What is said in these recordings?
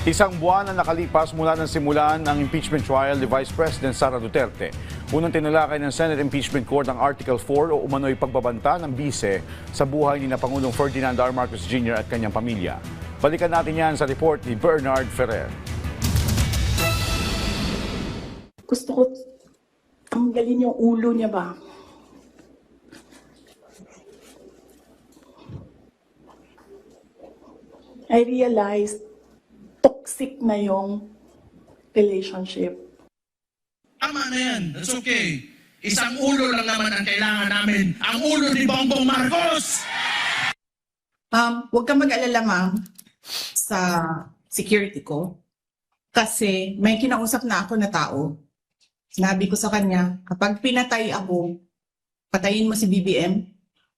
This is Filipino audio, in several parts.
Isang buwan na nakalipas mula nang simulan ang impeachment trial ni Vice President Sara Duterte. Unang tinalakay ng Senate Impeachment Court ang Article 4 o umano'y pagbabanta ng bise sa buhay ni na Pangulong Ferdinand R. Marcos Jr. at kanyang pamilya. Balikan natin yan sa report ni Bernard Ferrer. Gusto ko tanggalin yung ulo niya ba? I realized toxic na yung relationship. Tama na yan. That's okay. Isang ulo lang naman ang kailangan namin. Ang ulo ni Bongbong Marcos! Huwag kang mag-alala, ma'am, sa security ko. Kasi may kinausap na ako na tao. Sinabi ko sa kanya, kapag pinatay ako, patayin mo si BBM,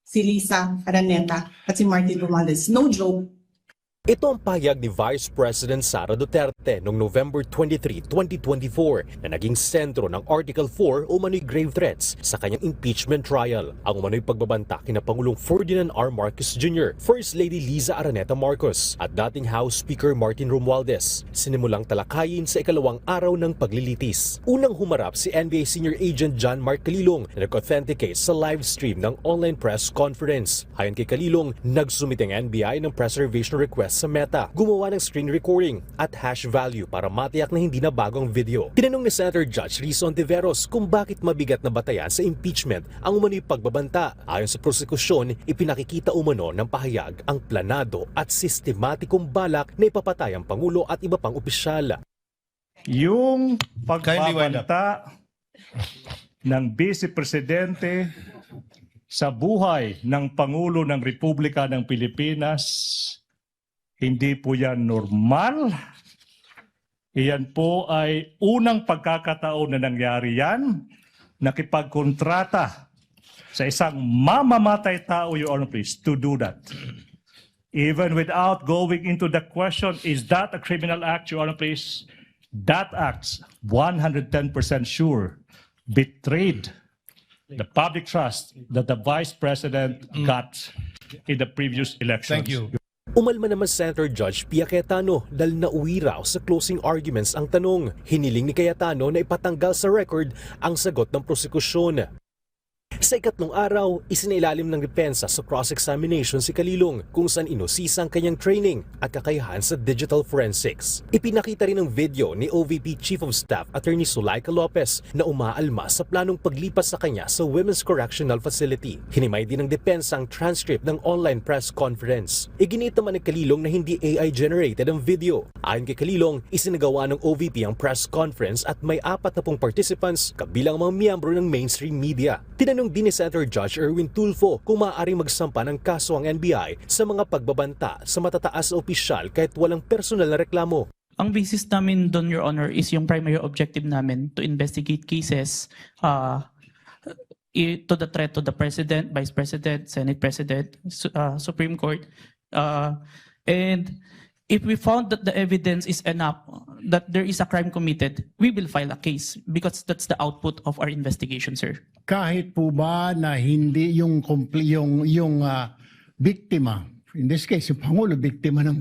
si Lisa Araneta, at si Martin Romualdez. No joke. Ito ang pahayag ni Vice President Sara Duterte noong November 23, 2024 na naging sentro ng Article 4 o umano'y grave threats sa kanyang impeachment trial. Ang umano'y pagbabanta kina Pangulong Ferdinand R. Marcos Jr., First Lady Liza Araneta Marcos at dating House Speaker Martin Romualdez. Sinimulang talakayin sa ikalawang araw ng paglilitis. Unang humarap si NBA Senior Agent John Mark Calilong na nag-authenticate sa live stream ng online press conference. Ayon kay Calilong, nagsumite ang NBI ng preservation request sa Meta, gumawa ng screen recording at hash value para matiyak na hindi na bagong video. Tinanong ni Senator Judge Risa Ontiveros kung bakit mabigat na batayan sa impeachment ang umano'y pagbabanta. Ayon sa prosekusyon, ipinakikita umano ng pahayag ang planado at sistematikong balak na ipapatay ang Pangulo at iba pang opisyal. Yung pagbabanta ng Vice Presidente sa buhay ng Pangulo ng Republika ng Pilipinas, hindi po yan normal. Iyan po ay unang pagkakataon na nangyari yan, nakipagkontrata sa isang mamamatay tao, Your Honor, please, to do that. Even without going into the question, is that a criminal act, Your Honor, please? That act's 110% sure betrayed the public trust that the Vice President got in the previous elections. Thank you. Umalma naman Senator Judge Pia Cayetano dahil nauwi raw sa closing arguments ang tanong. Hiniling ni Cayetano na ipatanggal sa record ang sagot ng prosekusyon. Sa ikatlong araw, isinailalim ng depensa sa cross-examination si Calilong kung saan inusisa ang kanyang training at kakayahan sa digital forensics. Ipinakita rin ang video ni OVP Chief of Staff Attorney Sulaika Lopez na umaalma sa planong paglipas sa kanya sa Women's Correctional Facility. Hinimay din ng depensa ang transcript ng online press conference. Iginit naman ni Calilong na hindi AI-generated ang video. Ayon kay Calilong, isinagawa ng OVP ang press conference at may 40 participants kabilang mga miyembro ng mainstream media. Tinanong din ni Senator Judge Erwin Tulfo kung maaaring magsampa ng kaso ang NBI sa mga pagbabanta sa matataas na opisyal kahit walang personal na reklamo. Ang basis namin doon, Your Honor, is yung primary objective namin to investigate cases to the threat to the President, Vice President, Senate President, Supreme Court. And if we found that the evidence is enough that there is a crime committed, we will file a case because that's the output of our investigation, sir. Kahit po ba na hindi yung biktima, in this case yung Pangulo, biktima ng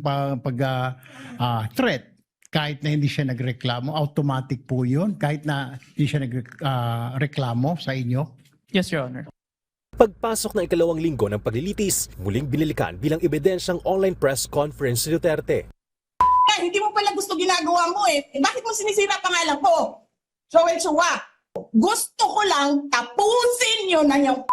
threat, kahit na hindi siya nagreklamo, automatic po yun, kahit na hindi siya nagreklamo sa inyo? Yes, Your Honor. Pagpasok ng ikalawang linggo ng paglilitis, muling binilikan bilang ebidensyang online press conference si Duterte. Hindi mo pala gusto ginagawa mo eh. Bakit mo sinisira pangalan ko? Joel Chua. Gusto ko lang tapusin nyo na yung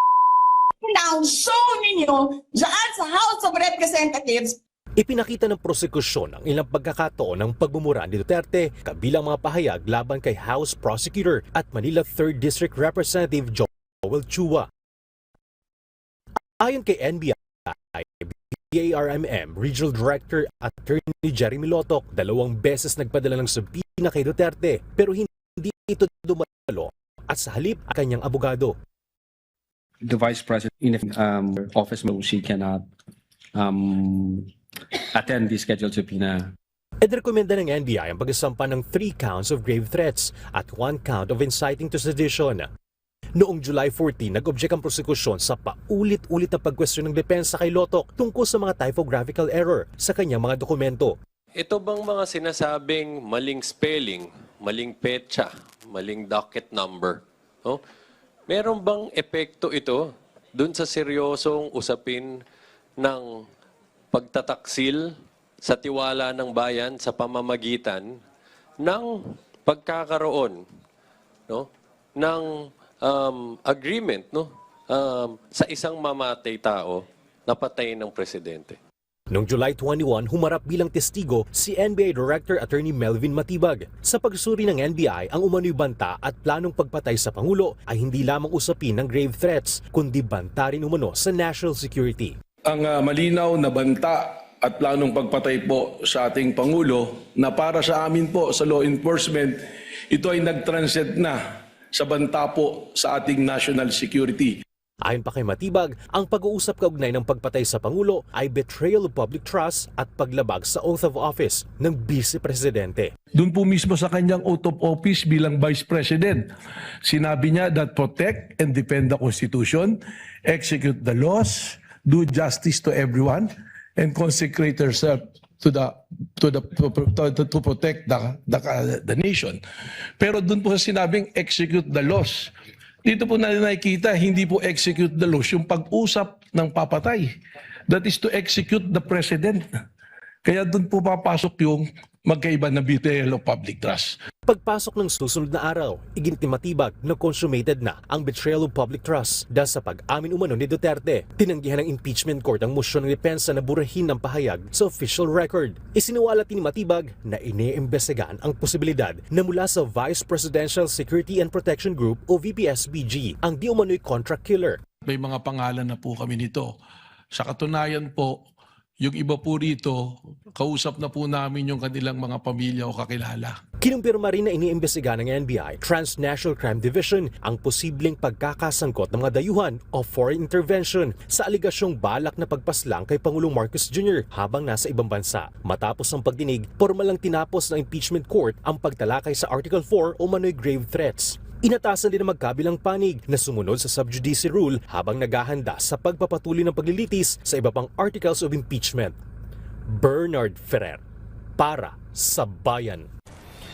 ng show ninyo dyan sa House of Representatives. Ipinakita ng prosekusyon ang ilang pagkakataon ng pagbumura ni Duterte kabilang mga pahayag laban kay House Prosecutor at Manila 3rd District Representative Joel Chua. Ayon kay NBI, BARMM Regional Director Attorney Jeremy Lotok, 2 beses nagpadala ng subpoena kay Duterte pero hindi ito dumalo at sa halip ang kanyang abogado. The Vice President in office mode, she cannot attend the scheduled subpoena. Rekomenda ng NBI ang pagsasampa ng 3 counts of grave threats at 1 count of inciting to sedition. Noong July 14, nag-object ang prosekusyon sa paulit-ulit na pagkwestiyon ng depensa kay Lotok tungkol sa mga typographical error sa kanyang mga dokumento. ito bang mga sinasabing maling spelling, maling petsa, maling docket number, no? Meron bang epekto ito dun sa seryosong usapin ng pagtataksil sa tiwala ng bayan sa pamamagitan ng pagkakaroon, no, ng agreement, no, sa isang mamatay tao na patayin ng presidente? Noong July 21, humarap bilang testigo si NBI Director Attorney Melvin Matibag. Sa pagsuri ng NBI, ang umano'y banta at planong pagpatay sa Pangulo ay hindi lamang usapin ng grave threats, kundi banta rin umano sa national security. Ang malinaw na banta at planong pagpatay po sa ating Pangulo na para sa amin po sa law enforcement, ito ay nag-transcend na sa banta po sa ating national security. Ayon pa kay Matibag, ang pag-uusap kaugnay ng pagpatay sa Pangulo ay betrayal of public trust at paglabag sa oath of office ng Vice Presidente. Doon po mismo sa kanyang oath of office bilang Vice President, sinabi niya that protect and defend the Constitution, execute the laws, do justice to everyone, and consecrate herself to protect the nation. Pero doon po sa sinabing execute the laws, dito po natin nakikita, hindi po execute the laws yung pag-usap ng papatay. That is to execute the president. Kaya doon po papasok yung magkaiba na betrayal of public trust. Pagpasok ng susunod na araw, iginit ni Matibag na consummated na ang betrayal of public trust dahil sa pag-amin umano ni Duterte. Tinanggihan ng impeachment court ang motion ng depensa na burahin ng pahayag sa official record. Isiniwalat ni Matibag na iniimbestigahan ang posibilidad na mula sa Vice Presidential Security and Protection Group o VPSBG ang di umano'y contract killer. May mga pangalan na po kami nito. Sa katunayan po, yung iba po rito, kausap na po namin yung kanilang mga pamilya o kakilala. Kinumpirma rin na iniimbestigahan ng NBI Transnational Crime Division ang posibleng pagkakasangkot ng mga dayuhan o foreign intervention sa aligasyong balak na pagpaslang kay Pangulong Marcos Jr. habang nasa ibang bansa. Matapos ang pagdinig, formal lang tinapos ng impeachment court ang pagtalakay sa Article 4 o manoy grave threats. Inatasan din ang magkabilang panig na sumunod sa sub judice rule habang naghahanda sa pagpapatuloy ng paglilitis sa iba pang articles of impeachment. Bernard Ferrer, para sa Bayan.